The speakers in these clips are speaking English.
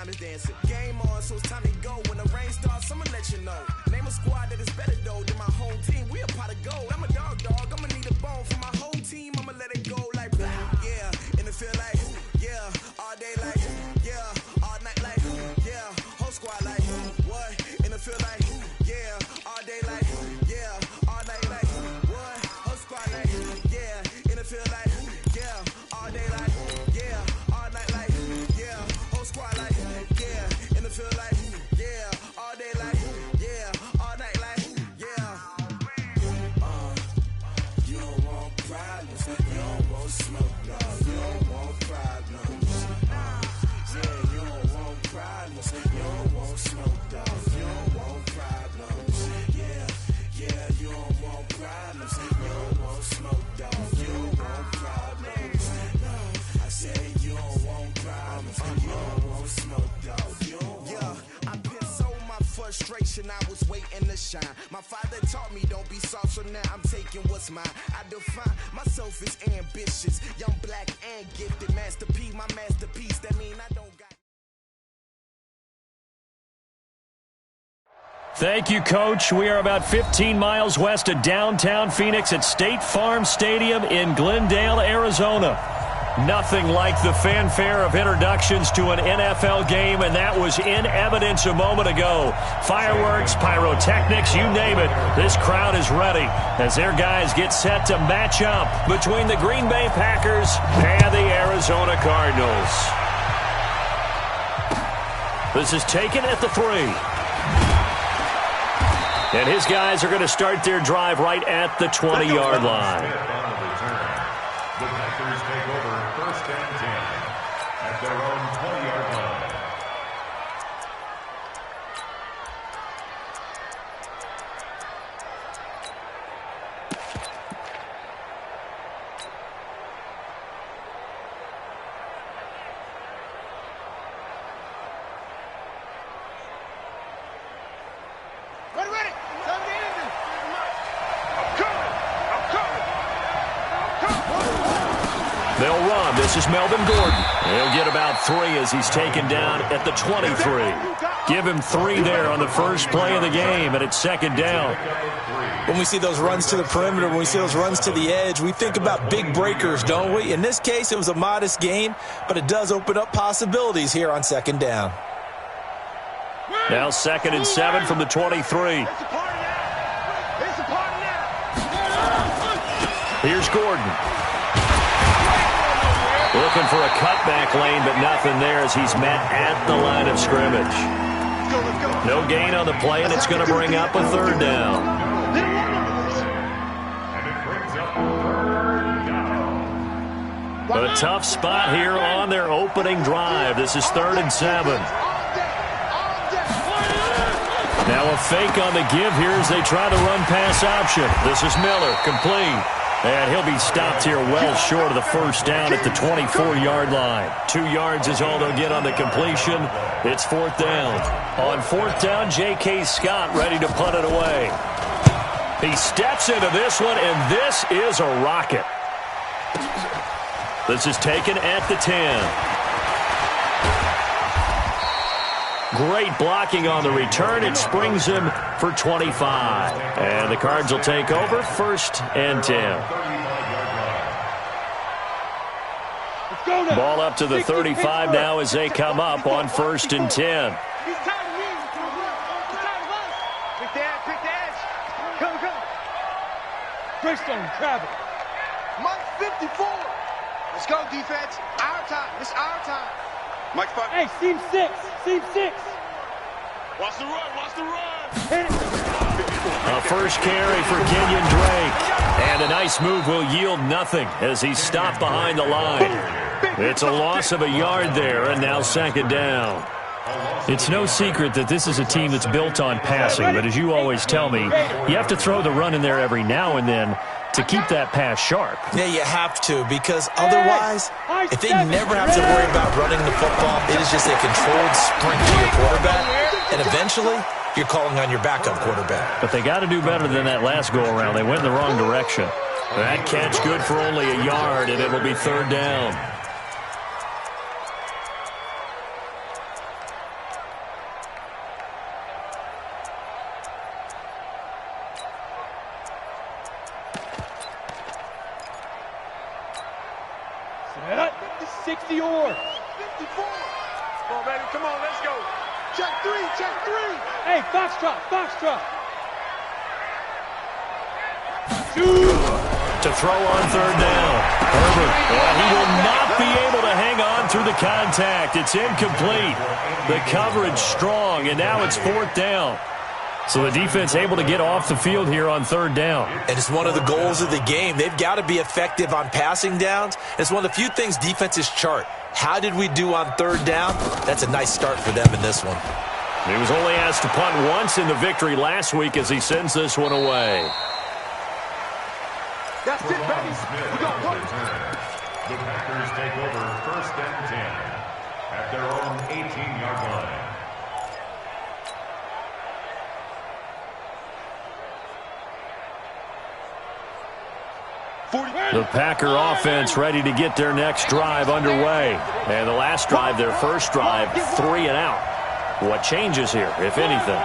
time is dancing. Game on, so it's time to go. When the rain starts, I'ma let you know. Name a squad that is better though than my whole team. We a pot of gold. I'm a dog. I'ma need a bone for my whole team. I'ma let it go like yeah. In the field like yeah. All day like yeah. All night like yeah. Whole squad like what? In the field like yeah. All day like yeah. All night like what? Whole squad like yeah. In the field like yeah. All day like yeah. All night like yeah. Whole squad like yeah. In the field like yeah. All day like yeah. All night like yeah. You don't want problems. You don't want smoke, no. You don't want problems. Yeah, you don't want problems. You don't want smoke, dog. You don't want problems. Yeah, you don't want problems. You don't want smoke, dog. You don't want problems. No, I said you don't want problems. You don't want smoke, dog. You don't want. Yeah, I've been so my frustration. I was waiting to shine. My father taught me don't be soft, so now I'm taking what's mine. I define myself as ambitious, young, black, and gifted. Master P, my masterpiece. That mean I don't got. Thank you, Coach. We are about 15 miles west of downtown Phoenix at State Farm Stadium in Glendale, Arizona. Nothing like the fanfare of introductions to an NFL game, and that was in evidence a moment ago. Fireworks, pyrotechnics, you name it. This crowd is ready as their guys get set to match up between the Green Bay Packers and the Arizona Cardinals. This is taken at the 3. And his guys are going to start their drive right at the 20-yard line. The Packers take over 1st and 10 at their own 20-yard line. Ready. Time to end it. They'll run. This is Melvin Gordon. He'll get about 3 as he's taken down at the 23. Give him 3 there on the first play of the game, and it's 2nd down. When we see those runs to the perimeter, when we see those runs to the edge, we think about big breakers, don't we? In this case, it was a modest gain, but it does open up possibilities here on 2nd down. Now 2nd and 7 from the 23. Here's Gordon. Looking for a cutback lane, but nothing there as he's met at the line of scrimmage. No gain on the play, and it's going to bring up a 3rd down. A tough spot here on their opening drive. This is 3rd and 7. Now a fake on the give here as they try to run pass option. This is Miller, complete. And he'll be stopped here well short of the 1st down at the 24-yard line. 2 yards is all they'll get on the completion. It's 4th down. On 4th down, J.K. Scott ready to punt it away. He steps into this one, and this is a rocket. This is taken at the 10. Great blocking on the return. It springs him for 25. And the Cards will take over 1st and 10. Ball up to the 35 now as they come up on 1st and 10. Greystone, travel. Mike 54. Let's go, defense. Our time. It's our time. Mike 5. Hey, seam 6. Seam 6. Watch the run. Watch the run. Hit it. A first carry for Kenyon Drake. And a nice move will yield nothing as he's stopped behind the line. It's a loss of a yard there, and now 2nd down. It's no secret that this is a team that's built on passing, but as you always tell me, you have to throw the run in there every now and then to keep that pass sharp. Yeah, you have to, because otherwise, if they never have to worry about running the football, it is just a controlled sprint to your quarterback, and eventually, you're calling on your backup quarterback. But they got to do better than that last go-around. They went in the wrong direction. That catch good for only a yard, and it will be 3rd down. the oar. 54. Come on, baby. Come on, let's go. Check three, check three. Hey, foxtrot, foxtrot. To throw on third down. Herbert, and he will not be able to hang on through the contact. It's incomplete. The coverage strong, and now it's fourth down. So the defense able to get off the field here on third down. And it's one of the goals of the game. They've got to be effective on passing downs. It's one of the few things defenses chart. How did we do on third down? That's a nice start for them in this one. He was only asked to punt once in the victory last week as he sends this one away. That's it, baby. We got one. The Packers take over first and 10 at their own 18-yard line. The Packer offense ready to get their next drive underway. And the last drive, their first drive, 3 and out. What changes here, if anything?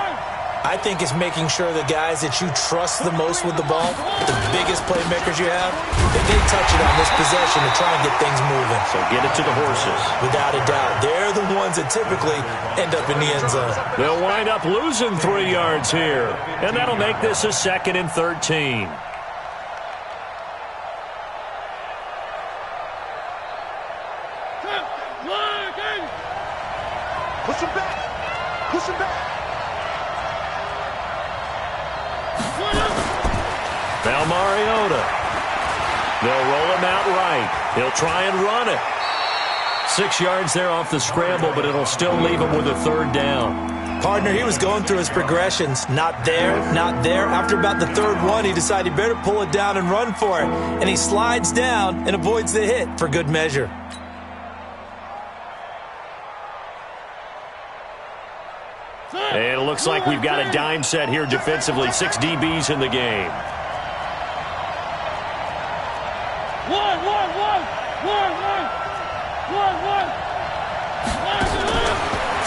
I think it's making sure the guys that you trust the most with the ball, the biggest playmakers you have, that they touch it on this possession to try and get things moving. So get it to the horses. Without a doubt. They're the ones that typically end up in the end zone. They'll wind up losing 3 yards here. And that'll make this a 2nd and 13. Push him back. Push him back. Now Mariota. They'll roll him out right. He'll try and run it. 6 yards there off the scramble, but it'll still leave him with a third down. Partner, he was going through his progressions. Not there, not there. After about the third one, he decided he better pull it down and run for it. And he slides down and avoids the hit for good measure. And it looks like we've got a dime set here defensively. 6 DBs in the game.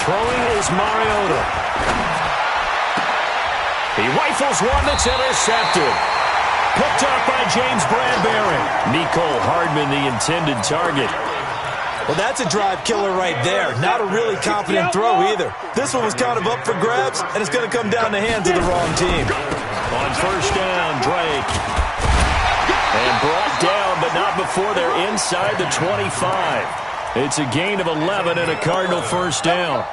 Throwing is Mariota. He rifles one that's intercepted. Picked up by James Bradbury. Nicole Hardman, the intended target. Well, that's a drive killer right there. Not a really confident throw either. This one was kind of up for grabs, and it's going to come down the hands of the wrong team. On first down, Drake. And brought down, but not before they're inside the 25. It's a gain of 11 and a Cardinal first down.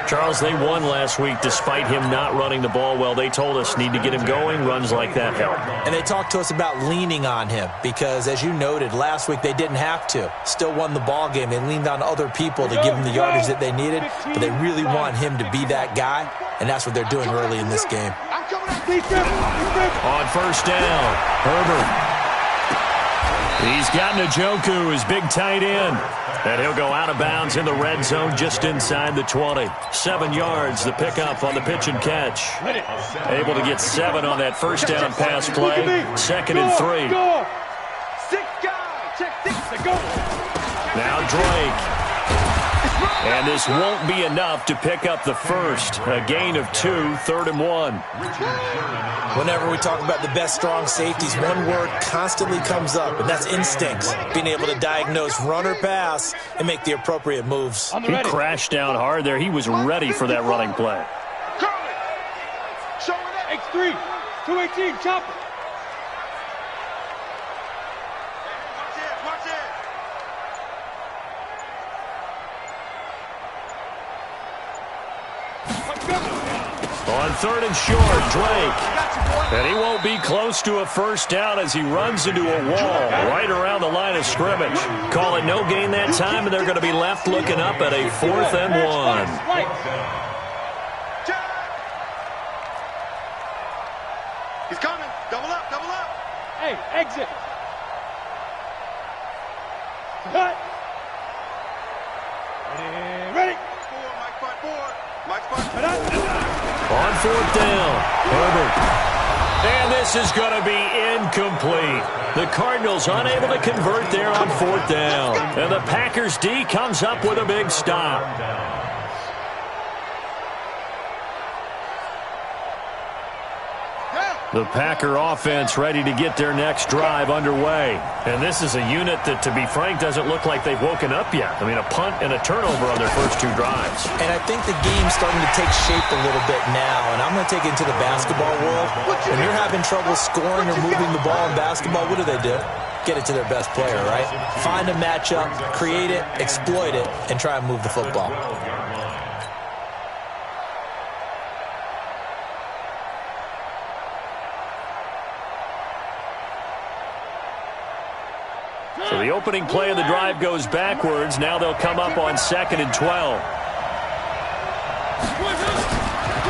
Charles, they won last week despite him not running the ball well. They told us need to get him going. Runs like that help. And they talked to us about leaning on him because, as you noted, last week they didn't have to. Still won the ball game. They leaned on other people to give them the yardage that they needed, but they really want him to be that guy, and that's what they're doing early in this game. On first down, Herbert. He's got Njoku, his big tight end. And he'll go out of bounds in the red zone just inside the 20. 7 yards, the pickup on the pitch and catch. Able to get 7 on that first down pass play. 2nd and 3. Now Drake. And this won't be enough to pick up the first. A gain of 2, 3rd and 1. Whenever we talk about the best strong safeties, one word constantly comes up, and that's instincts. Being able to diagnose run or pass and make the appropriate moves. He crashed down hard there. He was ready for that running play. X3, 218, chop it. On 3rd and short, Drake. And he won't be close to a first down as he runs into a wall right around the line of scrimmage. Call it no gain that time, and they're going to be left looking up at a 4th and 1. He's coming. Double up, double up. Hey, exit. Cut. Ready. On 4th down, Herbert. And this is going to be incomplete. The Cardinals unable to convert there on 4th down. And the Packers D comes up with a big stop. The Packer offense ready to get their next drive underway. And this is a unit that, to be frank, doesn't look like they've woken up yet. I mean, a punt and a turnover on their first two drives. And I think the game's starting to take shape a little bit now. And I'm going to take it into the basketball world. When you're having trouble scoring or moving the ball in basketball, what do? Get it to their best player, right? Find a matchup, create it, exploit it, and try and move the football. So the opening play of the drive goes backwards. Now they'll come up on 2nd and 12.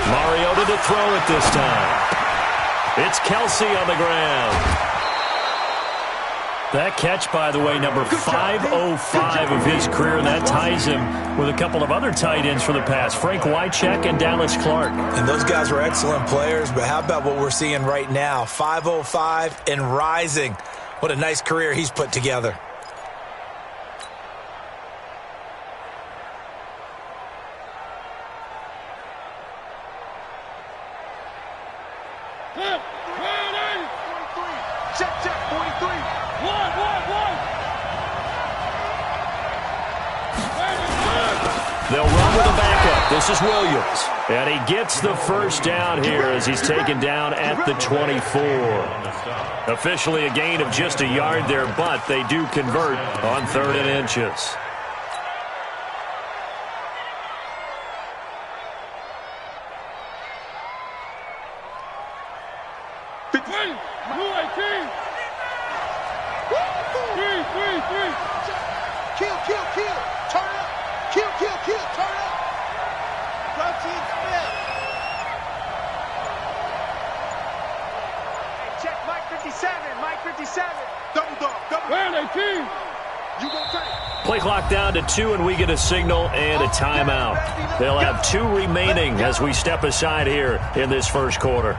Mariota to throw it this time. It's Kelsey on the ground. That catch, by the way, number 505 of his career. That ties him with a couple of other tight ends for the past, Frank Wycheck and Dallas Clark. And those guys were excellent players, but how about what we're seeing right now? 505 and rising. What a nice career he's put together. Check, 43. They'll run with a backup. This is Williams. And he gets the first down here as he's taken down at the 24. Officially a gain of just a yard there, but they do convert on 3rd and inches. Kill. Turn up. Kill. Turn up. Protein spell. Hey, check Mike 57. Double dog. Where are they, team? You gonna take. Play clock down to 2, and we get a signal and a timeout. They'll have 2 remaining as we step aside here in this first quarter.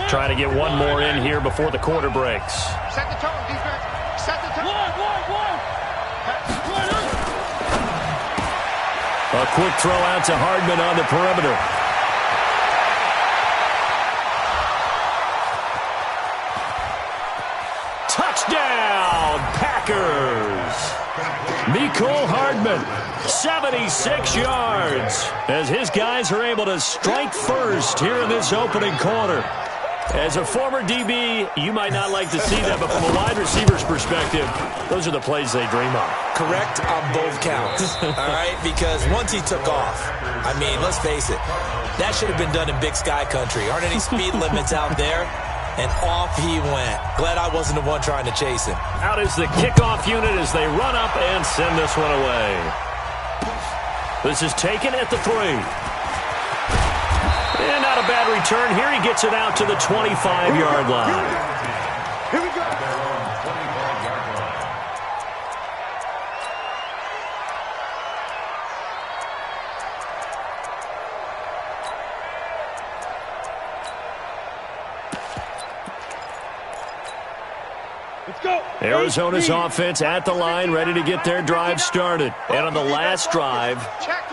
Trying to get one more in here before the quarter breaks. Set the tone, defense. Set the tone. A quick throw out to Hardman on the perimeter. Touchdown, Packers! Mecole Hardman, 76 yards, as his guys are able to strike first here in this opening quarter. As a former DB, you might not like to see that, but from a wide receiver's perspective, those are the plays they dream of. Correct on both counts, all right? Because once he took off, I mean, let's face it, that should have been done in Big Sky Country. Aren't any speed limits out there? And off he went. Glad I wasn't the one trying to chase him. Out is the kickoff unit as they run up and send this one away. This is taken at the 3. And not a bad return here. He gets it out to the 25-yard line. Here we go. Let's go. Arizona's offense at the line, ready to get their drive started. And on the last drive,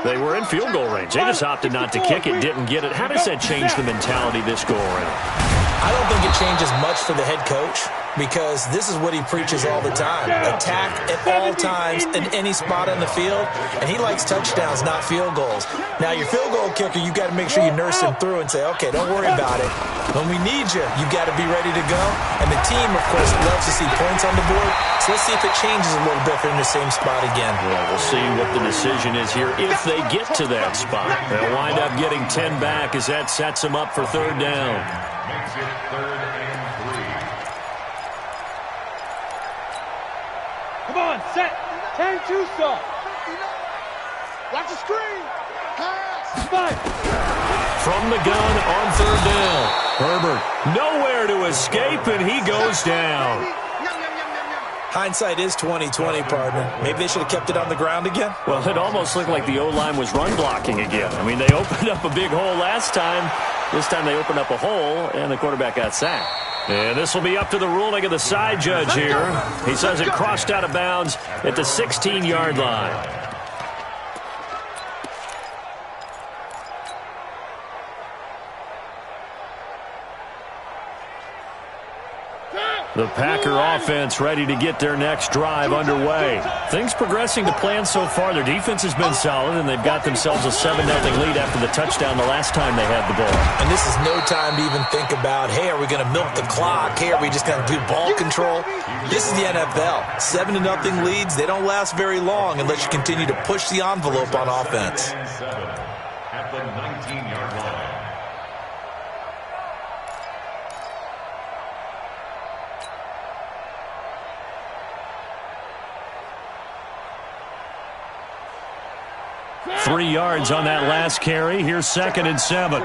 they were in field goal range. They just opted not to kick it, didn't get it. How does that change the mentality this go around? I don't think it changes much for the head coach because this is what he preaches all the time. Attack at all times in any spot on the field, and he likes touchdowns, not field goals. Now, your field goal kicker, you got to make sure you nurse him through and say, okay, don't worry about it. When we need you, you got to be ready to go. And the team, of course, loves to see points on the board. So let's see if it changes a little bit if they're in the same spot again. Well, we'll see what the decision is here if they get to that spot. They'll wind up getting 10 back as that sets them up for 3rd down. Makes it 3rd and 3. Come on, set. 10-2 stop. Watch the screen. Pass. Five. From the gun on 3rd down. Herbert nowhere to escape, and he goes down. Hindsight is 20/20, partner. Maybe they should have kept it on the ground again. Well, it almost looked like the O-line was run blocking again. I mean, they opened up a big hole last time. This time they opened up a hole, and the quarterback got sacked. And this will be up to the ruling of the side judge here. He says it crossed out of bounds at the 16-yard line. The Packer offense ready to get their next drive underway. Things progressing to plan so far. Their defense has been solid, and they've got themselves a 7-0 lead after the touchdown the last time they had the ball. And this is no time to even think about, hey, are we going to milk the clock? Hey, are we just going to do ball control? This is the NFL. 7-0 leads, they don't last very long unless you continue to push the envelope on offense. At the 19-yard line. Three yards on that last carry. Here's 2nd and 7.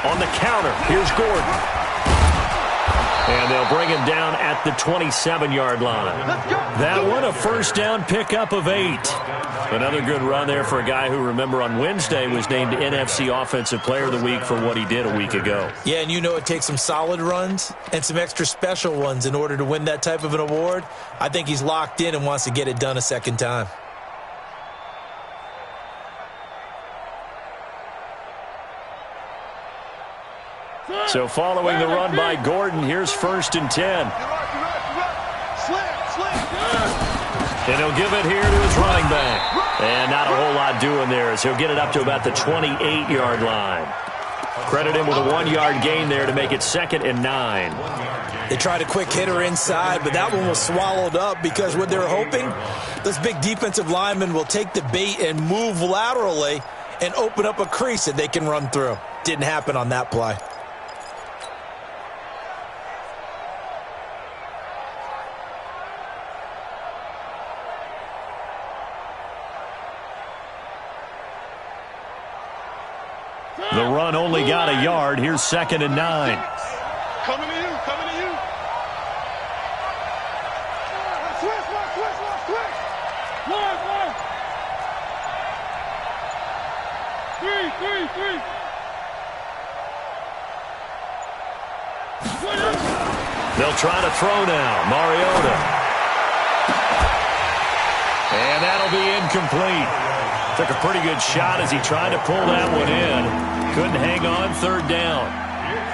On the counter, here's Gordon. And they'll bring him down at the 27-yard line. That one, a first down pickup of 8. Another good run there for a guy who, remember, on Wednesday was named NFC Offensive Player of the Week for what he did a week ago. Yeah, and you know it takes some solid runs and some extra special ones in order to win that type of an award. I think he's locked in and wants to get it done a second time. So following the run by Gordon, here's 1st and 10. And he'll give it here to his running back. And not a whole lot doing there as he'll get it up to about the 28-yard line. Credit him with a 1-yard gain there to make it 2nd and 9. They tried a quick hitter inside, but that one was swallowed up because what they're hoping, this big defensive lineman will take the bait and move laterally and open up a crease that they can run through. Didn't happen on that play. The run only got a yard. Here's 2nd and 9. Coming to you, coming to you. Switch. One. 3. They'll try to throw now. Mariota. And that'll be incomplete. Took a pretty good shot as he tried to pull that one in. Couldn't hang on. 3rd down.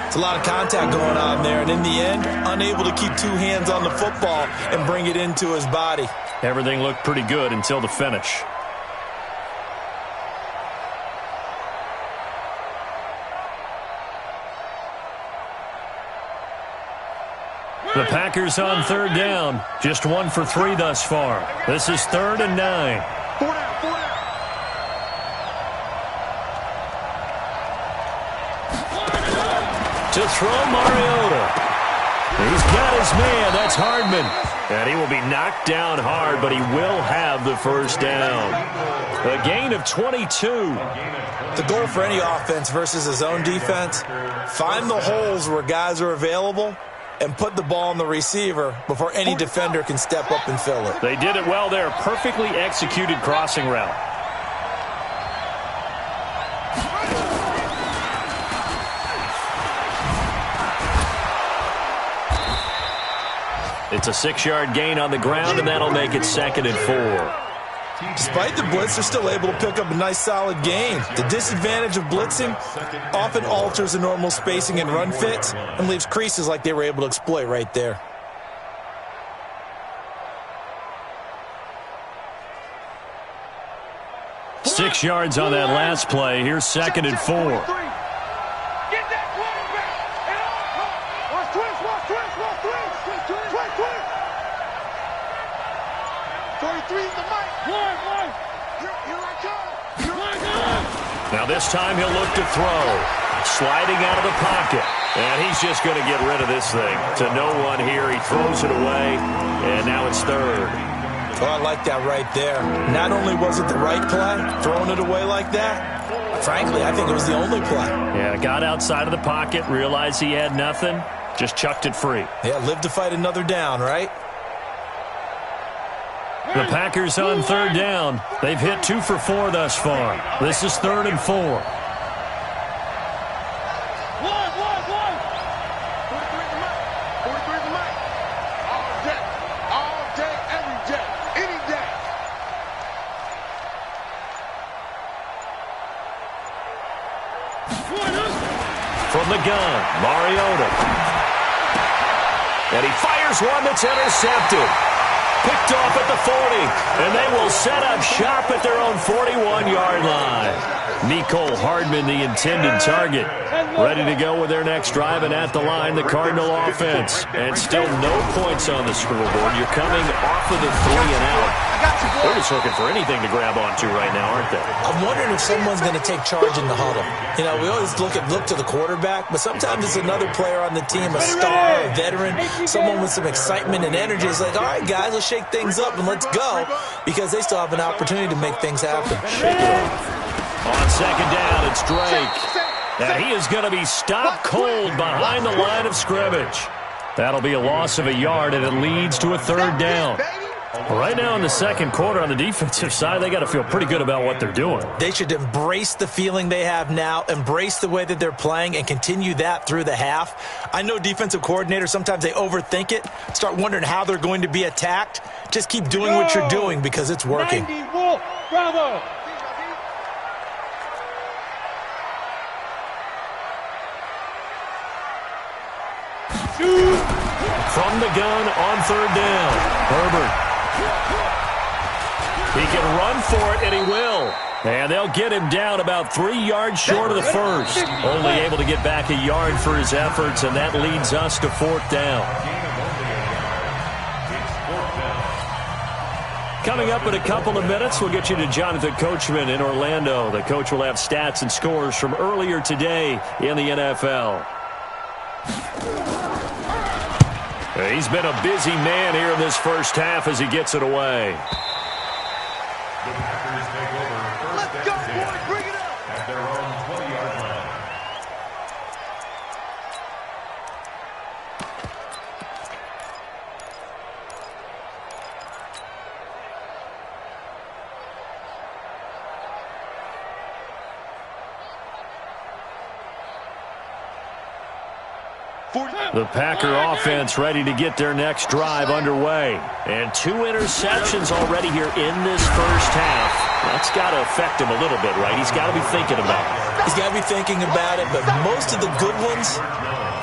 It's a lot of contact going on there, and in the end, unable to keep 2 hands on the football and bring it into his body. Everything looked pretty good until the finish. The Packers on 3rd down. Just 1 for 3 thus far. This is 3rd and 9. 4 down. To throw, Mariota. He's got his man. That's Hardman. And he will be knocked down hard, but he will have the first down. A gain of 22. The goal for any offense versus his own defense, find the holes where guys are available and put the ball on the receiver before any defender can step up and fill it. They did it well there. Perfectly executed crossing route. It's a 6-yard gain on the ground, and that'll make it 2nd and 4. Despite the blitz, they're still able to pick up a nice, solid gain. The disadvantage of blitzing often alters the normal spacing and run fits and leaves creases like they were able to exploit right there. Six yards on that last play. Here's 2nd and 4. Now this time he'll look to throw. Sliding out of the pocket. And he's just going to get rid of this thing. To no one here. He throws it away. And now it's 3rd. Oh, I like that right there. Not only was it the right play, throwing it away like that, frankly, I think it was the only play. Yeah, got outside of the pocket, realized he had nothing, just chucked it free. Yeah, live to fight another down, right? The Packers on 3rd down. They've hit 2 for 4 thus far. This is 3rd and 4. All day, every day, any day. From the gun, Mariota. And he fires one that's intercepted. Picked off at the 40, and they will set up shop at their own 41-yard line. Mecole Hardman, the intended target, ready to go with their next drive, and at the line, the Cardinal offense. And still no points on the scoreboard. You're coming off of the 3 and out. They're just looking for anything to grab onto right now, aren't they? I'm wondering if someone's going to take charge in the huddle. You know, we always look to the quarterback, but sometimes it's another player on the team, a star, a veteran, someone with some excitement and energy. It's like, all right, guys, let's shake things up and let's go, because they still have an opportunity to make things happen. Shake it off. On second down, it's Drake. And he is going to be stopped cold behind the line of scrimmage. That'll be a loss of a yard, and it leads to a third down. Right now in the second quarter on the defensive side, they got to feel pretty good about what they're doing. They should embrace the feeling they have now, embrace the way that they're playing, and continue that through the half. I know defensive coordinators, sometimes they overthink it, start wondering how they're going to be attacked. Just keep doing what you're doing because it's working. 90 Wolf, bravo. From the gun on third down, Herbert. He can run for it, and he will. And they'll get him down about 3 yards short of the first. Only able to get back a yard for his efforts, and that leads us to fourth down. Coming up in a couple of minutes, we'll get you to Jonathan Coachman in Orlando. The coach will have stats and scores from earlier today in the NFL. He's been a busy man here in this first half as he gets it away. The Packers take over first down 10 Bring it up. at their own 20-yard line. The Packer offense ready to get their next drive underway. And 2 interceptions already here in this first half. That's got to affect him a little bit, right? He's got to be thinking about it. He's got to be thinking about it, but most of the good ones,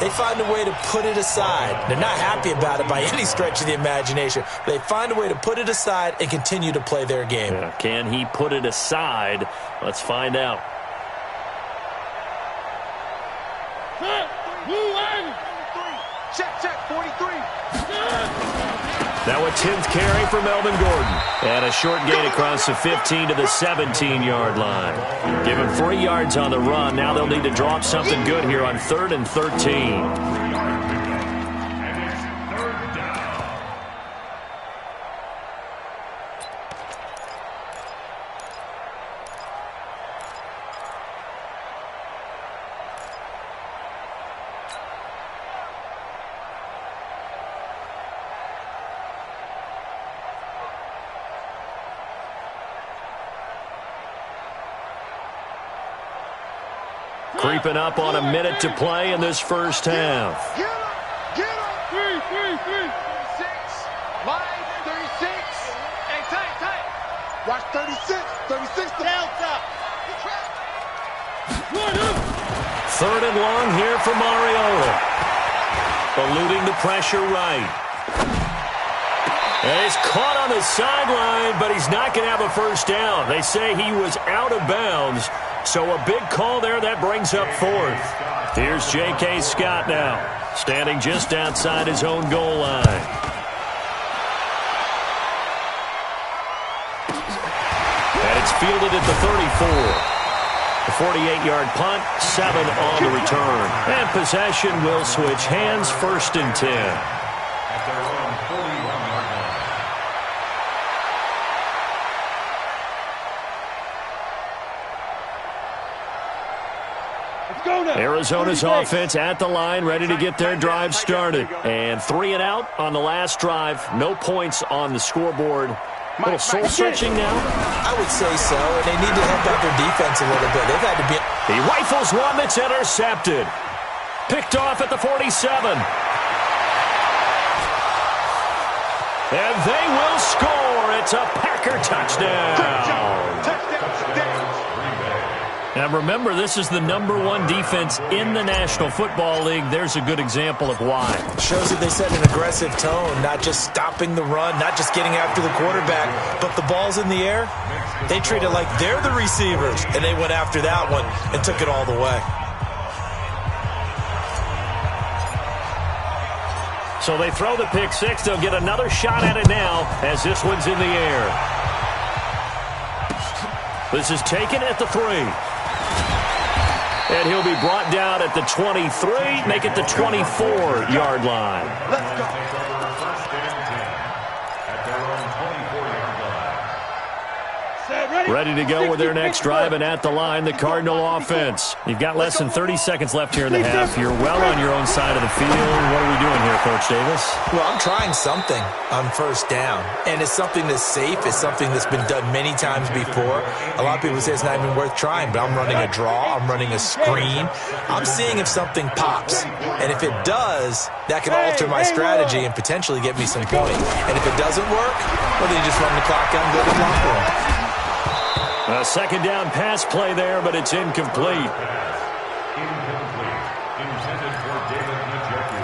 they find a way to put it aside. They're not happy about it by any stretch of the imagination. They find a way to put it aside and continue to play their game. Yeah, can he put it aside? Let's find out. Check, 43. Now a 10th carry for Melvin Gordon. And a short gain across the 15 to the 17-yard line. Give him 3 yards on the run. Now they'll need to drop something good here on 3rd and 13. Creeping up on a minute to play in this first half. Get up. 3. 36. Line 36. Hey, tight. Watch 36. Delta. 3rd and long here for Mariota. Eluding the pressure right. And he's caught on the sideline, but he's not going to have a first down. They say he was out of bounds. So a big call there that brings up 4th. Here's J.K. Scott now, standing just outside his own goal line. And it's fielded at the 34. The 48-yard punt, 7 on the return. And possession will switch hands, 1st and 10. At their own 41-yard line. Arizona's offense at the line, ready to get their drive started. And 3 and out on the last drive. No points on the scoreboard. A little soul-searching now? I would say so, and they need to help out their defense a little bit. They've had to be... He rifles one that's intercepted. Picked off at the 47. And they will score. It's a Packer touchdown. Touchdown. Now And remember, this is the #1 defense in the National Football League. There's a good example of why. Shows that they set an aggressive tone, not just stopping the run, not just getting after the quarterback, but the ball's in the air. They treat it like they're the receivers, and they went after that one and took it all the way. So they throw the pick six. They'll get another shot at it now as this one's in the air. This is taken at the 3. And he'll be brought down at the 23, make it the 24-yard line. Let's go. First and 10 at their own 24-yard line. Ready to go with their next drive, and at the line, the Cardinal offense. You've got less than 30 seconds left here in the half. You're well on your own side of the field. What are we doing here, Coach Davis? Well, I'm trying something on first down, and it's something that's safe. It's something that's been done many times before. A lot of people say it's not even worth trying, but I'm running a draw. I'm running a screen. I'm seeing if something pops, and if it does, that can alter my strategy and potentially get me some points. And if it doesn't work, well, then you just run the clock out and go to the locker room. A second down pass play there, but it's incomplete. Incomplete. Intended for David Njoku.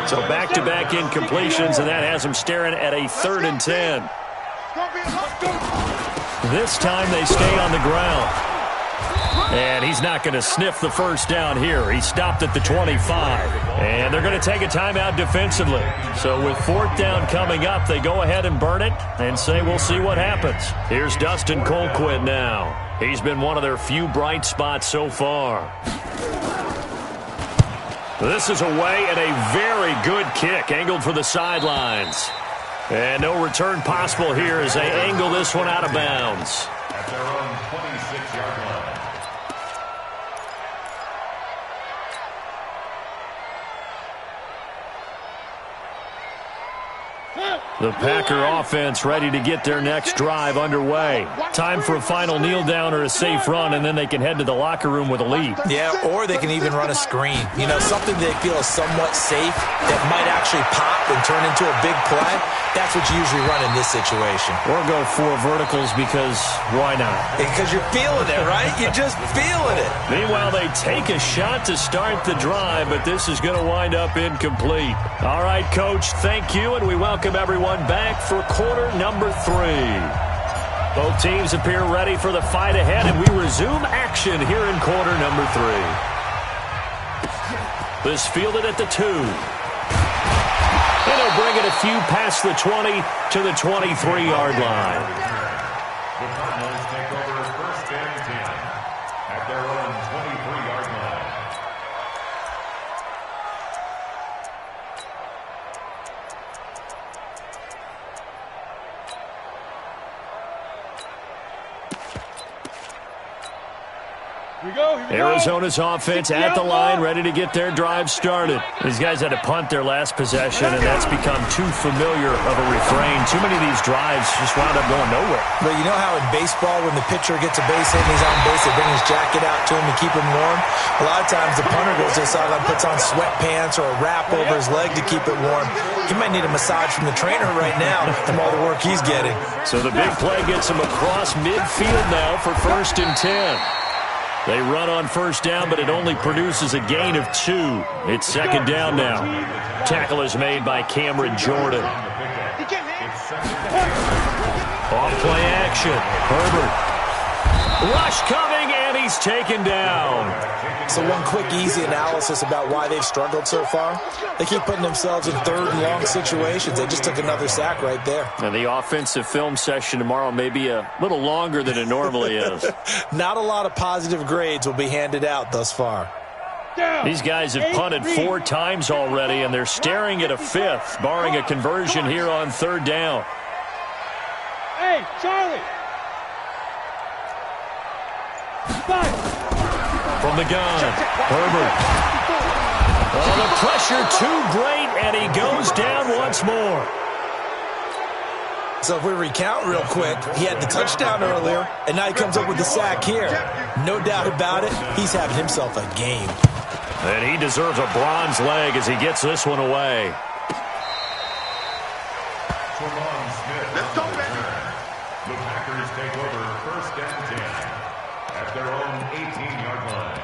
So back-to-back incompletions, and that has them staring at a 3rd and 10. This time they stay on the ground. And he's not going to sniff the first down here. He stopped at the 25. And they're going to take a timeout defensively. So with 4th down coming up, they go ahead and burn it and say we'll see what happens. Here's Dustin Colquitt now. He's been one of their few bright spots so far. This is away and a very good kick, angled for the sidelines. And no return possible here as they angle this one out of bounds. At their own 26-yard line. The Packer offense ready to get their next drive underway. Time for a final kneel down or a safe run, and then they can head to the locker room with a lead. Yeah, or they can even run a screen. You know, something they feel is somewhat safe that might actually pop and turn into a big play. That's what you usually run in this situation. Or go 4 verticals because why not? Because you're feeling it, right? You're just feeling it. Meanwhile, they take a shot to start the drive, but this is going to wind up incomplete. All right, Coach, thank you, and we welcome everyone back for quarter number 3. Both teams appear ready for the fight ahead, and we resume action here in quarter number 3. This fielded at the 2. And he'll bring it a few past the 20 to the 23-yard line. The Cardinals take over first and 10 at their own 23-yard line. Arizona's offense at the line, ready to get their drive started. These guys had to punt their last possession, and that's become too familiar of a refrain. Too many of these drives just wound up going nowhere. But you know how in baseball, when the pitcher gets a base hit and he's on base, they bring his jacket out to him to keep him warm? A lot of times the punter goes to the sideline, puts on sweatpants or a wrap over his leg to keep it warm. He might need a massage from the trainer right now from all the work he's getting. So the big play gets him across midfield now for first and 10. They run on first down, but it only produces a gain of 2. It's second down now. Tackle is made by Cameron Jordan. Off play action. Herbert. Rush coming, and he's taken down. So one quick, easy analysis about why they've struggled so far. They keep putting themselves in 3rd and long situations. They just took another sack right there. And the offensive film session tomorrow may be a little longer than it normally is. Not a lot of positive grades will be handed out thus far. These guys have punted 4 times already, and they're staring at a 5th, barring a conversion here on 3rd down. Hey, Charlie! From the gun, Herbert. Oh, the pressure too great, and he goes down once more. So if we recount real quick, he had the touchdown earlier, and now he comes up with the sack here. No doubt about it, he's having himself a game. And he deserves a bronze leg as he gets this one away. Let's go, baby. The Packers take over first and 10 at their own 18-yard line.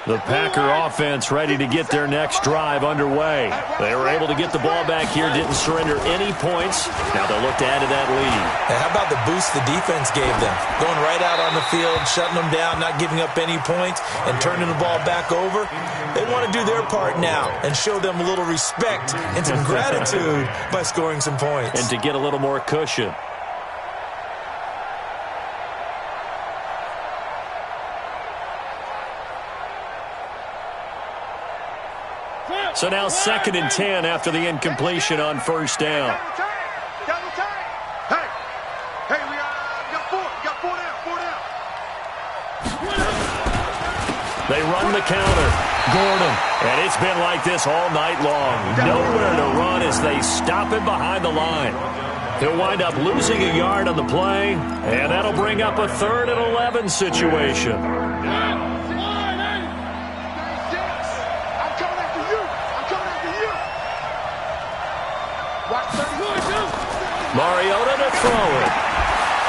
The Packer offense ready to get their next drive underway. They were able to get the ball back here, didn't surrender any points. Now they'll look to add to that lead. And how about the boost the defense gave them? Going right out on the field, shutting them down, not giving up any points, and turning the ball back over. They want to do their part now and show them a little respect and some gratitude by scoring some points. And to get a little more cushion. So now 2nd and 10 after the incompletion on first down. Hey, we got four down. They run the counter. Gordon. And it's been like this all night long. Nowhere to run as they stop him behind the line. He'll wind up losing a yard on the play, and that'll bring up a 3rd and 11 situation. Mariota to throw it.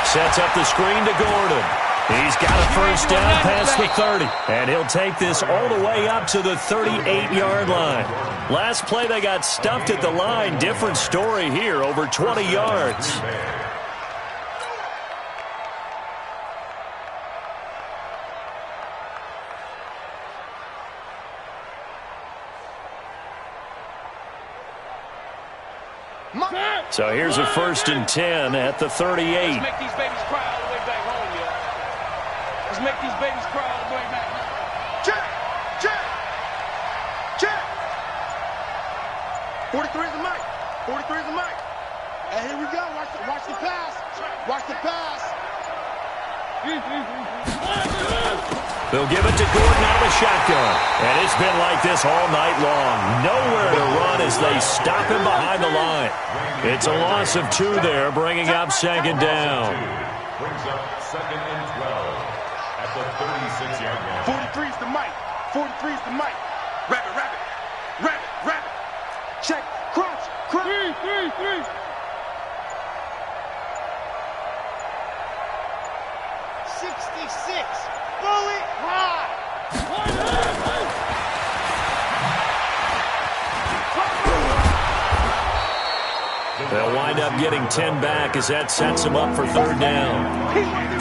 Sets up the screen to Gordon. He's got a first down past the 30. And he'll take this all the way up to the 38-yard line. Last play they got stuffed at the line. Different story here, over 20 yards. So here's a 1st and 10 at the 38. Let's make these babies cry all the way back home, y'all. Let's make these babies cry all the way back home. Check. 43 is the mic. And here we go. Watch the pass. They'll give it to Gordon out of the shotgun. And it's been like this all night long. Nowhere to run as they stop him behind the line. It's a loss of 2 there, bringing up 2nd down. Brings up 2nd and 12 at the 36-yard line. 43 is the mic. Rabbit. Check. Crunch. 3. 66. Bully high. They'll wind up getting 10 back as that sets them up for 3rd down.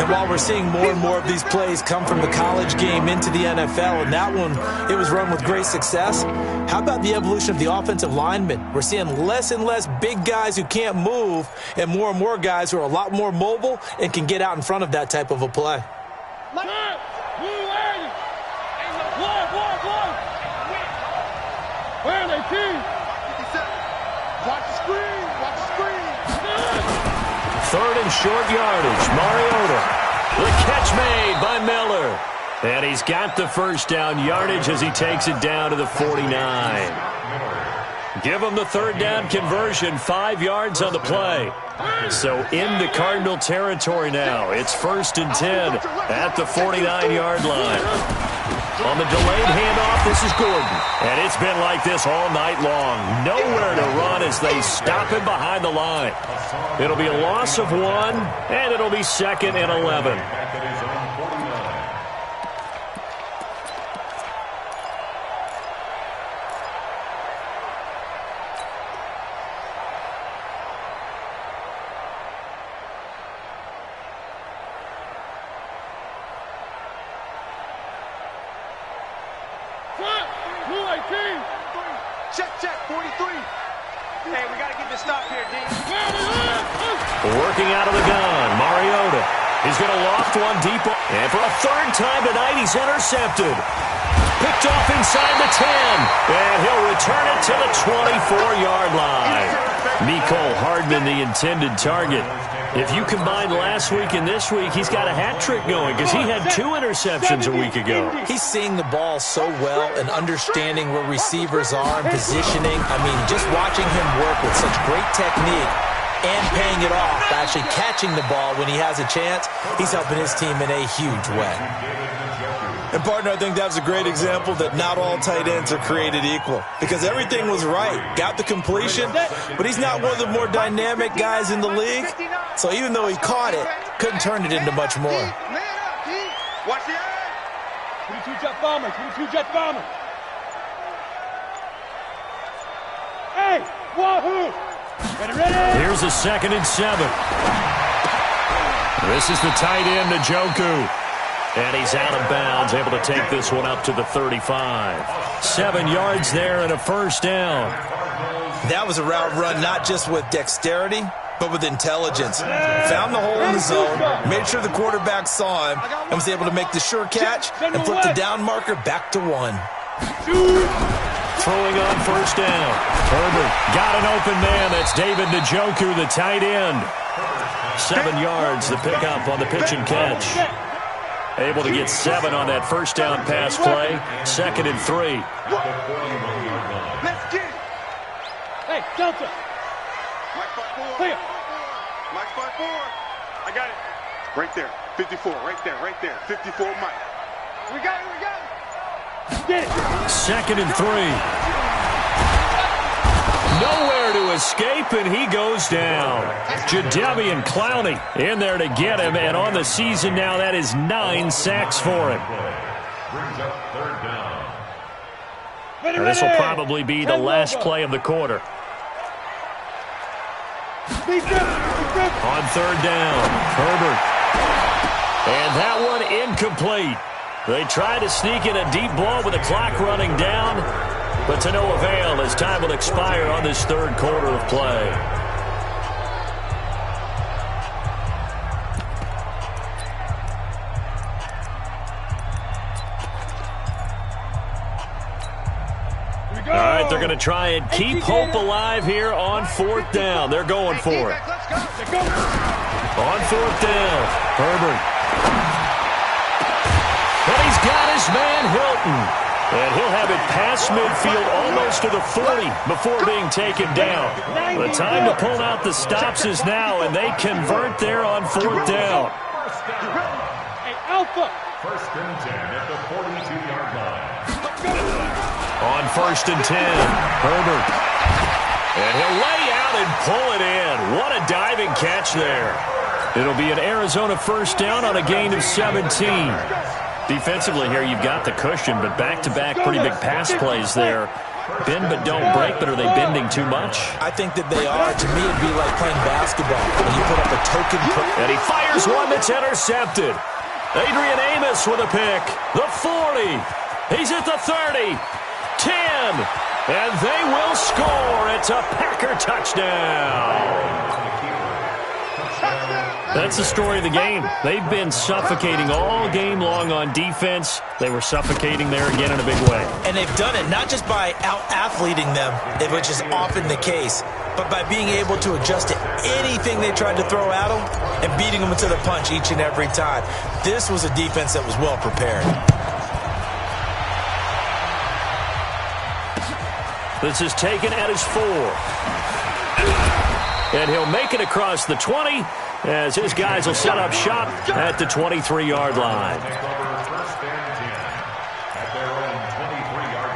And while we're seeing more and more of these plays come from the college game into the NFL, and that one, it was run with great success, how about the evolution of the offensive linemen? We're seeing less and less big guys who can't move and more guys who are a lot more mobile and can get out in front of that type of a play. Where are they, team? Watch the screen. 3rd and short yardage. Mariota. The catch made by Miller. And he's got the first down yardage as he takes it down to the 49. Give him the 3rd down conversion, 5 yards on the play. So into Cardinal territory now. It's 1st and 10 at the 49-yard line. On the delayed handoff, this is Gordon. And it's been like this all night long. Nowhere to run as they stop him behind the line. It'll be a loss of 1, and it'll be 2nd and 11. Check, 43. Hey, we got to get this stop here, D. Working out of the gun, Mariota. He's going to loft one deep. And for a 3rd time tonight, he's intercepted. Picked off inside the 10. And he'll return it to the 24-yard line. Mecole Hardman, the intended target. If you combine last week and this week, he's got a hat trick going because he had 2 interceptions a week ago. He's seeing the ball so well and understanding where receivers are and positioning. I mean, just watching him work with such great technique and paying it off, actually catching the ball when he has a chance, he's helping his team in a huge way. And, partner, I think that was a great example that not all tight ends are created equal because everything was right. Got the completion, but he's not one of the more dynamic guys in the league. So even though he caught it, couldn't turn it into much more. Watch the eye. 22 jet bomber. 22 jet bomber. Hey, wahoo! Ready? Here's a 2nd and 7. This is the tight end, Njoku. And he's out of bounds, able to take this one up to the 35. 7 yards there and a first down. That was a route run not just with dexterity, but with intelligence. Found the hole in the zone, made sure the quarterback saw him, and was able to make the sure catch and flip the down marker back to 1. Throwing on first down. Herbert got an open man. That's David Njoku, the tight end. 7 yards, the pickup on the pitch and catch. Able to get 7 on that first down pass play. 2nd and 3. Let's get it. Hey, Delta. Mike 5-4. Clear. Mike 5-4. I got it. Right there. 54. Right there. 54 Mike. We got it. Get it. 2nd and 3. Nowhere to escape, and he goes down. Jadeveon Clowney in there to get him, and on the season now, that is 9 sacks for him. And this will probably be the last play of the quarter. On 3rd down, Herbert. And that one incomplete. They tried to sneak in a deep ball with the clock running down, but to no avail as time will expire on this 3rd quarter of play. All right, they're going to try and keep hope alive here on 4th down. They're going for it. On 4th down, Herbert. And he's got his man Hilton. And he'll have it past midfield almost to the 40 before being taken down. The time to pull out the stops is now, and they convert there on 4th down. Hey, Alpha. 1st and 10 at the 42-yard line. On 1st and 10, Herbert. And he'll lay out and pull it in. What a diving catch there. It'll be an Arizona first down on a gain of 17. Defensively here, you've got the cushion, but back-to-back pretty big pass plays there. Bend but don't break, but are they bending too much? I think that they are. To me, it'd be like playing basketball when you put up a token. And he fires one that's intercepted. Adrian Amos with a pick. The 40. He's at the 30. 10. And they will score. It's a Packer touchdown. That's the story of the game. They've been suffocating all game long on defense. They were suffocating there again in a big way. And they've done it not just by out-athleting them, which is often the case, but by being able to adjust to anything they tried to throw at them and beating them to the punch each and every time. This was a defense that was well prepared. This is taken at his 4. And he'll make it across the 20 as his guys will set up shop at the 23-yard line. Take over 1st and 10 at their own 23-yard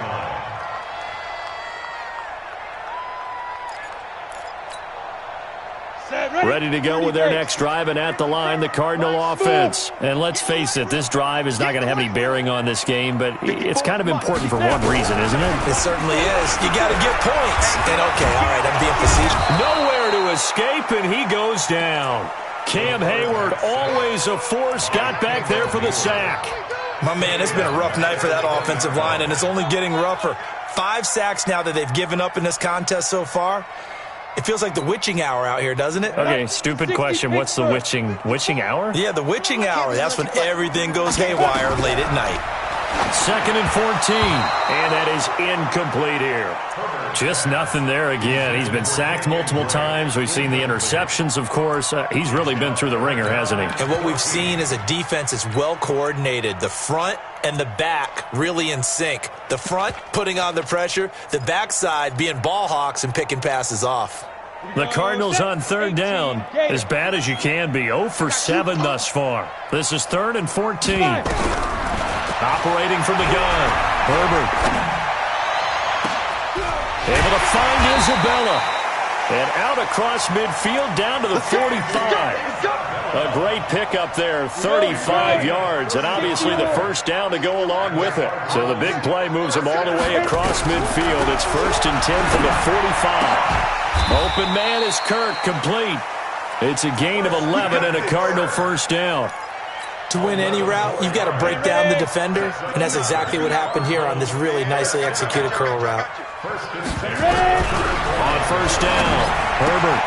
line. Ready to go with their next drive, and at the line, the Cardinal offense. And let's face it, this drive is not going to have any bearing on this game, but it's kind of important for one reason, isn't it? It certainly is. You got to get points. And okay, all right, I'm being facetious. Nowhere to escape, and he goes down. Cam Hayward, always a force, got back there for the sack. My man, it's been a rough night for that offensive line, and it's only getting rougher. 5 sacks now that they've given up in this contest so far. It feels like the witching hour out here, doesn't it? Okay, stupid question. What's the witching hour? Yeah, the witching hour. That's when everything goes haywire late at night. 2nd and 14, and that is incomplete here. Just nothing there again. He's been sacked multiple times. We've seen the interceptions, of course. He's really been through the ringer, hasn't he? And what we've seen is a defense that's well coordinated. The front and the back really in sync. The front putting on the pressure, the backside being ball hawks and picking passes off. The Cardinals on 3rd down, as bad as you can be. 0 for 7 thus far. This is 3rd and 14. Operating from the gun, Herbert. Able to find Isabella. And out across midfield down to the 45. A great pickup there, 35 yards, and obviously the first down to go along with it. So the big play moves him all the way across midfield. It's 1st and 10 from the 45. Open man is Kirk, complete. It's a gain of 11 and a Cardinal first down. To win any route, you've got to break down the defender, and that's exactly what happened here on this really nicely executed curl route. On first down, Herbert.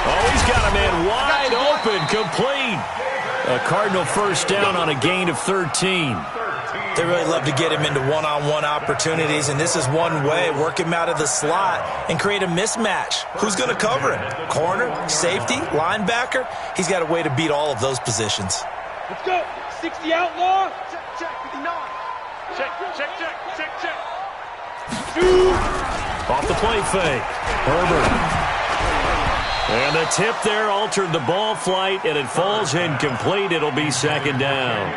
Oh, he's got a man wide open, complete. A Cardinal first down on a gain of 13. They really love to get him into one-on-one opportunities, and this is one way. Work him out of the slot and create a mismatch. Who's going to cover him? Corner, safety, linebacker? He's got a way to beat all of those positions. Let's go. 60 outlaw. Check, 59. Check. Off the play fake, Herbert. And the tip there altered the ball flight, and it falls incomplete. It'll be second down.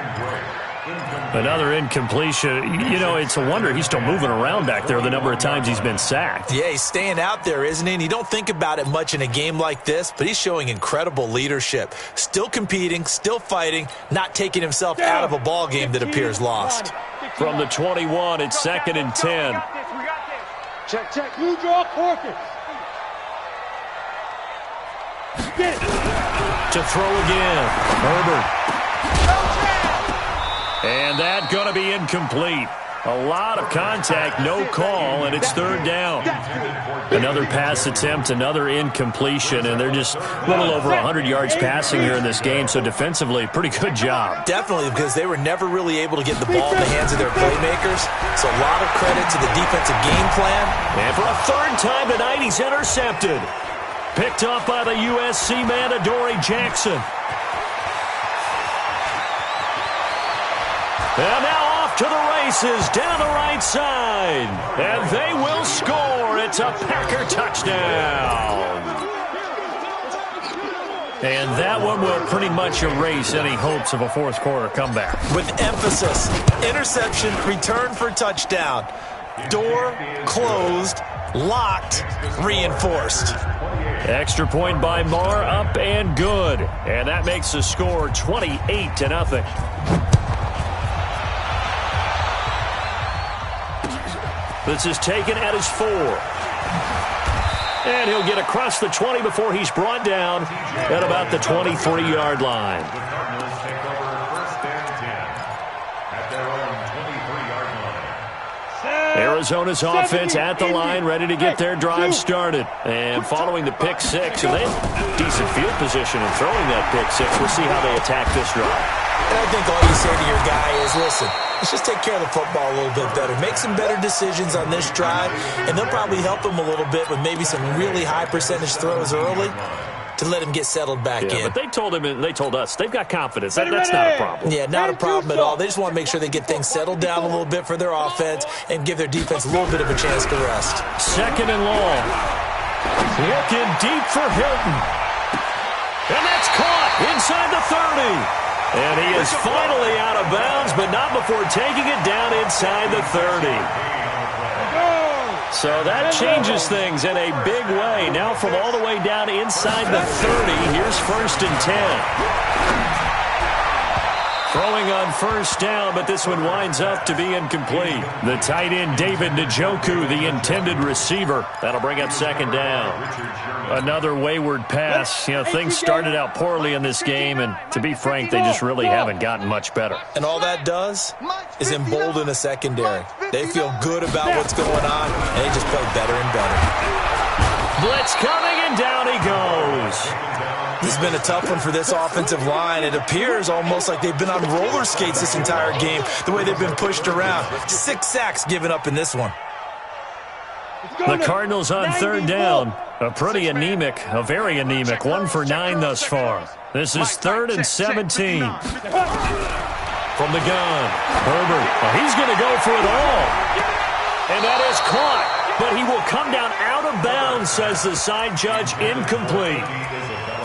Another incompletion. You know, it's a wonder he's still moving around back there the number of times he's been sacked. Yeah, he's staying out there, isn't he? And you don't think about it much in a game like this, but he's showing incredible leadership. Still competing, still fighting, not taking himself out of a ball game that appears lost. From the 21, it's 2nd and 10. Check. Blue draw, Corpus. Get it. To throw again, Herbert. And that going to be incomplete. A lot of contact, no call, and it's 3rd down. Another pass attempt, another incompletion, and they're just a little over 100 yards passing here in this game, so defensively, pretty good job. Definitely, because they were never really able to get the ball in the hands of their playmakers, so a lot of credit to the defensive game plan. And for a 3rd time tonight, he's intercepted. Picked off by the USC man, Adoree Jackson. And now off to the races down the right side. And they will score. It's a Packer touchdown. And that one will pretty much erase any hopes of a fourth quarter comeback. With emphasis, interception, return for touchdown. Door closed, locked, reinforced. Extra point by Marr, up and good. And that makes the score 28-0. This is taken at his 4. And he'll get across the 20 before he's brought down at about the 23-yard line. Arizona's offense at the line, ready to get their drive started. And following the pick six, and they have decent field position in throwing that pick six. We'll see how they attack this drive. And I think all you say to your guy is, listen, let's just take care of the football a little bit better. Make some better decisions on this drive, and they'll probably help him a little bit with maybe some really high percentage throws early to let him get settled back in. But they told us they've got confidence. That's not a problem. Yeah, not a problem at all. They just want to make sure they get things settled down a little bit for their offense and give their defense a little bit of a chance to rest. 2nd and long. Looking deep for Hilton. And that's caught inside the 30. And he is finally out of bounds, but not before taking it down inside the 30. So that changes things in a big way. Now from all the way down inside the 30, here's 1st and 10. Throwing on first down, but this one winds up to be incomplete. The tight end, David Njoku, the intended receiver. That'll bring up 2nd down. Another wayward pass. You know, things started out poorly in this game, and to be frank, they just really haven't gotten much better. And all that does is embolden a secondary. They feel good about what's going on, and they just play better and better. Blitz coming, and down he goes. This has been a tough one for this offensive line. It appears almost like they've been on roller skates this entire game, the way they've been pushed around. 6 sacks given up in this one. The Cardinals on 3rd down. A very anemic 1 for 9 thus far. This is 3rd and 17. From the gun, Herbert. Well, he's going to go for it all. And that is caught. But he will come down out of bounds, says the side judge, incomplete.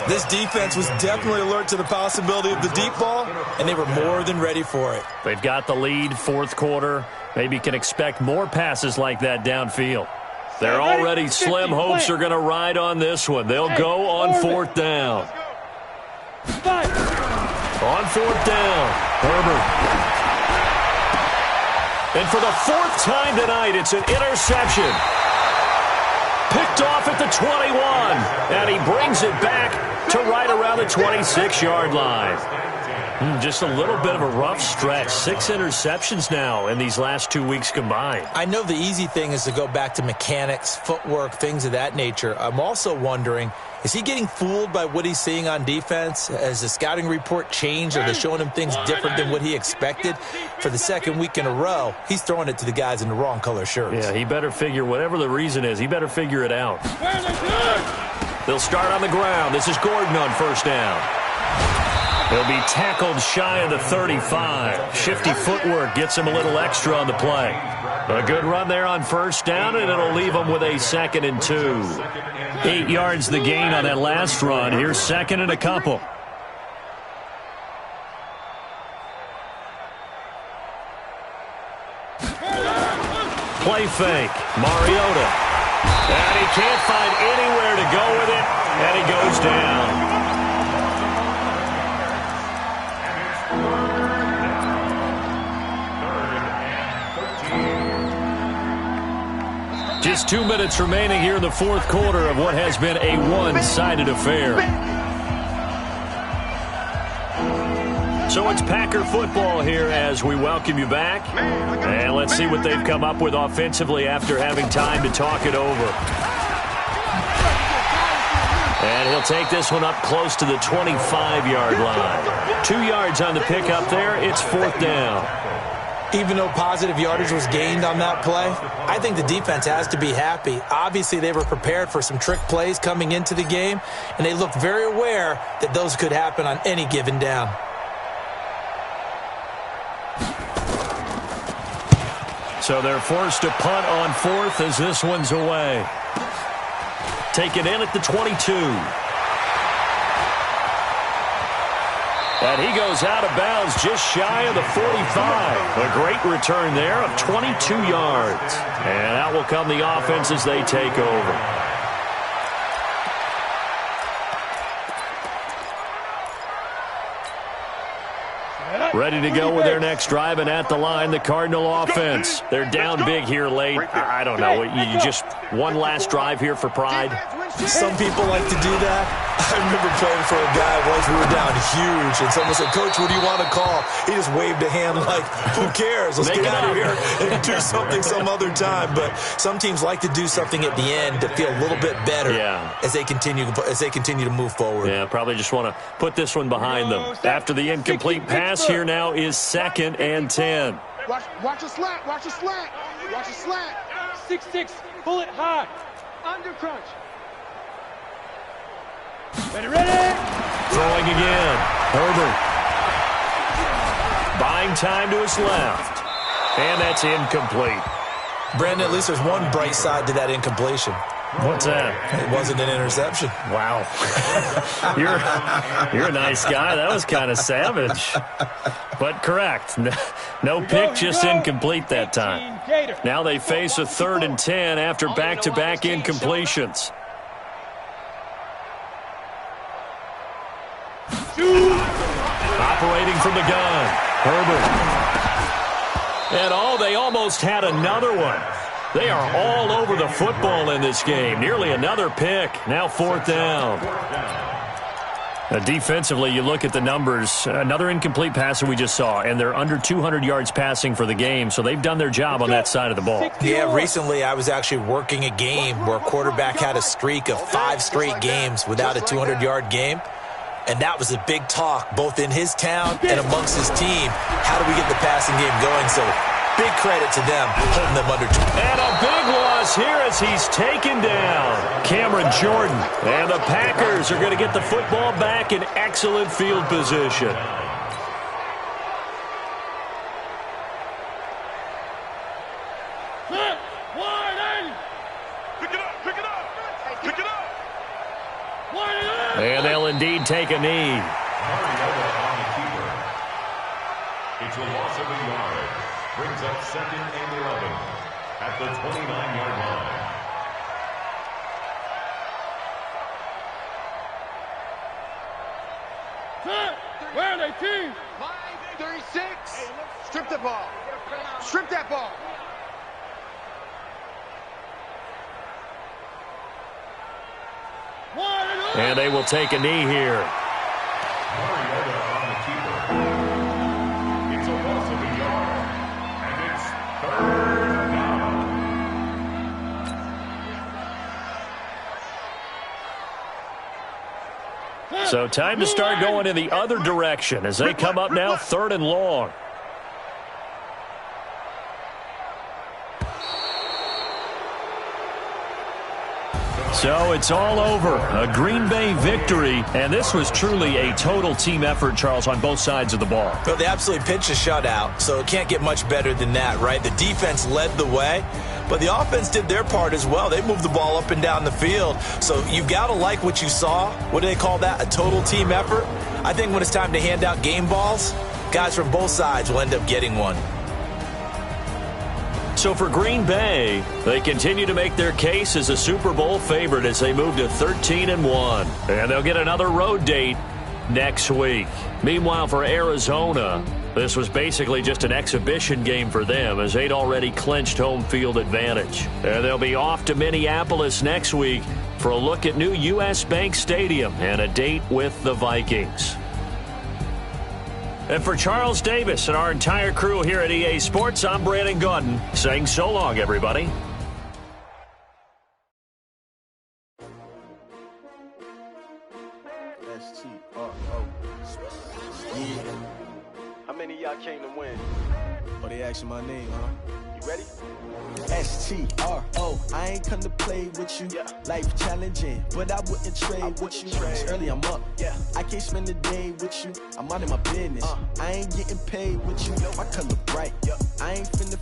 This defense was definitely alert to the possibility of the deep ball, and they were more than ready for it. They've got the lead, fourth quarter. Maybe can expect more passes like that downfield. Their already slim hopes are going to ride on this one. They'll go on fourth down. On fourth down, Herbert. And for the fourth time tonight, it's an interception. Picked off at the 21, and he brings it back to right around the 26-yard line. Just a little bit of a rough stretch. 6 interceptions now in these last 2 weeks combined. I know the easy thing is to go back to mechanics, footwork, things of that nature. I'm also wondering, is he getting fooled by what he's seeing on defense? Has the scouting report changed? Are they showing him things different than what he expected? For the second week in a row, he's throwing it to the guys in the wrong color shirts. Yeah, he better figure, whatever the reason is, he better figure it out. They'll start on the ground. This is Gordon on first down. He'll be tackled shy of the 35. Shifty footwork gets him a little extra on the play. A good run there on first down, and it'll leave him with a 2nd and 2. 8 yards the gain on that last run. Here's 2nd and a couple. Play fake. Mariota. And he can't find anywhere to go with it, and he goes down. Just 2 minutes remaining here in the fourth quarter of what has been a one-sided affair. So it's Packer football here as we welcome you back. And let's see what they've come up with offensively after having time to talk it over. And he'll take this one up close to the 25-yard line. 2 yards on the pickup there. It's fourth down. Even though positive yardage was gained on that play, I think the defense has to be happy. Obviously, they were prepared for some trick plays coming into the game, and they looked very aware that those could happen on any given down. So they're forced to punt on fourth as this one's away. Taken in at the 22. And he goes out of bounds just shy of the 45. A great return there of 22 yards. And out will come the offense as they take over. Ready to go with their next drive, and at the line, the Cardinal offense. They're down big here late. I don't know. You just one last drive here for pride. Some people like to do that. I remember playing for a guy once. We were down huge, and someone said, "Coach, what do you want to call?" He just waved a hand like, "Who cares? Let's get out of here and do something some other time." But some teams like to do something at the end to feel a little bit better as they continue to move forward. Yeah, probably just want to put this one behind them. After the incomplete pass, here now is 2nd and 10. Watch a slant. Watch a slant. Watch a slant. 6-6. Pull it high. Under crunch. Ready. Throwing again. Herbert. Buying time to his left. And that's incomplete. Brandon, at least there's one bright side to that incompletion. What's that? It wasn't an interception. Wow. You're a nice guy. That was kind of savage. But correct. No pick, just incomplete that time. Now they face a 3rd and 10 after back-to-back incompletions. Operating from the gun. Herbert. And they almost had another one. They are all over the football in this game. Nearly another pick. Now 4th down. Defensively, you look at the numbers. Another incomplete pass that we just saw, and they're under 200 yards passing for the game, so they've done their job on that side of the ball. Yeah, recently I was actually working a game where a quarterback had a streak of 5 straight games without a 200-yard game. And that was a big talk, both in his town and amongst his team. How do we get the passing game going? So big credit to them, holding them under. And a big loss here as he's taken down. Cameron Jordan. And the Packers are going to get the football back in excellent field position. indeed take a knee. Mariota on the keeper. It's a loss of a yard. Brings up 2nd and 11 at the 29-yard line. Where are they, team? 36. Strip the ball. Strip that ball. And they will take a knee here. Mariota on the keeper. It's a loss of a yard. And it's 3rd down. So time to start going in the other direction as they come up now 3rd and long. So it's all over. A Green Bay victory. And this was truly a total team effort, Charles, on both sides of the ball. Well, they absolutely pitched a shutout, so it can't get much better than that, right? The defense led the way, but the offense did their part as well. They moved the ball up and down the field. So you've got to like what you saw. What do they call that? A total team effort? I think when it's time to hand out game balls, guys from both sides will end up getting one. So for Green Bay, they continue to make their case as a Super Bowl favorite as they move to 13-1. And they'll get another road date next week. Meanwhile, for Arizona, this was basically just an exhibition game for them as they'd already clinched home field advantage. And they'll be off to Minneapolis next week for a look at new U.S. Bank Stadium and a date with the Vikings. And for Charles Davis and our entire crew here at EA Sports, I'm Brandon Gaudin saying so long, everybody. S3W15. Yeah. How many of y'all came to win? Oh, they asking my name, huh? You ready? S3W15. I ain't come to play with you. Life challenging, but I wouldn't trade with you. It's early, I'm up. I can't spend the day with you. I'm out of my business. I ain't getting paid with you. My color bright. I ain't finna